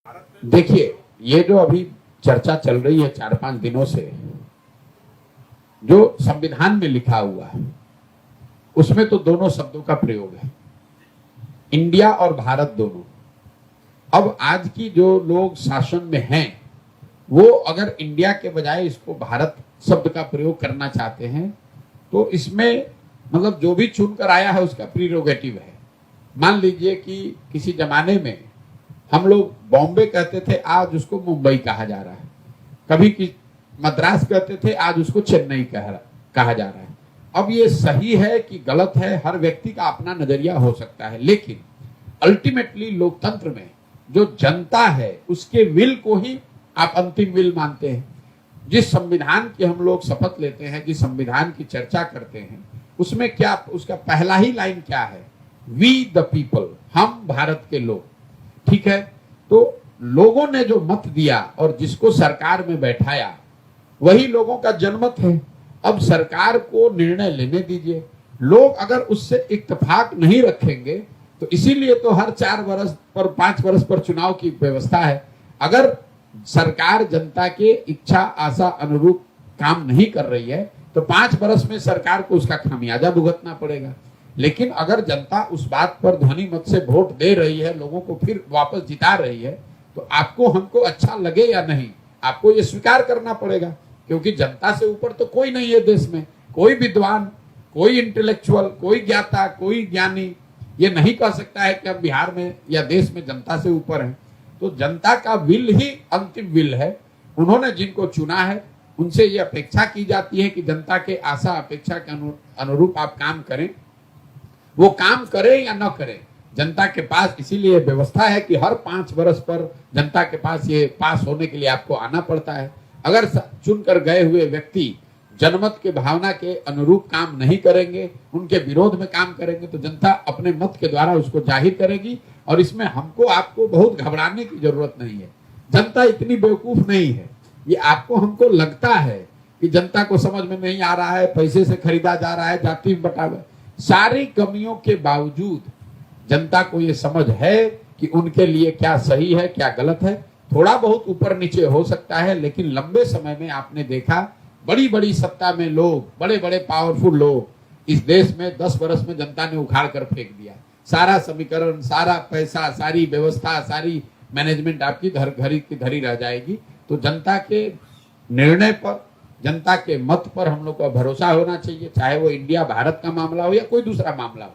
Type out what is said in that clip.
देखिए, ये जो अभी चर्चा चल रही है 4-5 दिनों से, जो संविधान में लिखा हुआ है उसमें तो दोनों शब्दों का प्रयोग है, इंडिया और भारत दोनों। अब आज की जो लोग शासन में हैं वो अगर इंडिया के बजाय इसको भारत शब्द का प्रयोग करना चाहते हैं तो इसमें मतलब जो भी चुनकर आया है उसका प्रीरोगेटिव है। मान लीजिए कि किसी जमाने में हम लोग बॉम्बे कहते थे, आज उसको मुंबई कहा जा रहा है। कभी मद्रास कहते थे, आज उसको चेन्नई कहा जा रहा है। अब ये सही है कि गलत है, हर व्यक्ति का अपना नजरिया हो सकता है, लेकिन अल्टीमेटली लोकतंत्र में जो जनता है उसके विल को ही आप अंतिम विल मानते हैं। जिस संविधान की हम लोग शपथ लेते हैं, जिस संविधान की चर्चा करते हैं, उसमें क्या उसका पहला ही लाइन क्या है? वी द पीपल, हम भारत के लोग। ठीक है, तो लोगों ने जो मत दिया और जिसको सरकार में बैठाया वही लोगों का जनमत है। अब सरकार को निर्णय लेने दीजिए। लोग अगर उससे इत्तेफाक नहीं रखेंगे तो इसीलिए तो हर 4 वर्ष पर 5 वर्ष पर चुनाव की व्यवस्था है। अगर सरकार जनता के इच्छा आशा अनुरूप काम नहीं कर रही है तो 5 वर्ष में सरकार को उसका खामियाजा भुगतना पड़ेगा। लेकिन अगर जनता उस बात पर ध्वनि मत से वोट दे रही है, लोगों को फिर वापस जिता रही है, तो आपको हमको अच्छा लगे या नहीं, आपको ये स्वीकार करना पड़ेगा, क्योंकि जनता से ऊपर तो कोई नहीं है देश में। कोई विद्वान, कोई इंटेलेक्चुअल, कोई ज्ञाता, कोई ज्ञानी ये नहीं कह सकता है कि हम बिहार में या देश में जनता से ऊपर हैं। तो जनता का विल ही अंतिम विल है। उन्होंने जिनको चुना है उनसे ये अपेक्षा की जाती है कि जनता के आशा अपेक्षा के अनुरूप आप काम करें। वो काम करे या न करे, जनता के पास इसीलिए व्यवस्था है कि हर 5 वर्ष पर जनता के पास ये पास होने के लिए आपको आना पड़ता है। अगर चुनकर गए हुए व्यक्ति जनमत के भावना के अनुरूप काम नहीं करेंगे, उनके विरोध में काम करेंगे, तो जनता अपने मत के द्वारा उसको जाहिर करेगी। और इसमें हमको आपको बहुत घबराने की जरूरत नहीं है। जनता इतनी बेवकूफ नहीं है। ये आपको हमको लगता है कि जनता को समझ में नहीं आ रहा है, पैसे से खरीदा जा रहा है, जाति में बटा हुआ। सारी कमियों के बावजूद जनता को ये समझ है कि उनके लिए क्या सही है क्या गलत है। थोड़ा बहुत ऊपर नीचे हो सकता है, लेकिन लंबे समय में आपने देखा बड़ी बड़ी सत्ता में लोग, बड़े बड़े पावरफुल लोग इस देश में 10 वर्ष में जनता ने उखाड़ कर फेंक दिया। सारा समीकरण, सारा पैसा, सारी व्यवस्था, सारी मैनेजमेंट आपकी घरी की घरी रह जाएगी। तो जनता के निर्णय पर, जनता के मत पर हम लोग का भरोसा होना चाहिए, चाहे वो इंडिया भारत का मामला हो या कोई दूसरा मामला हो।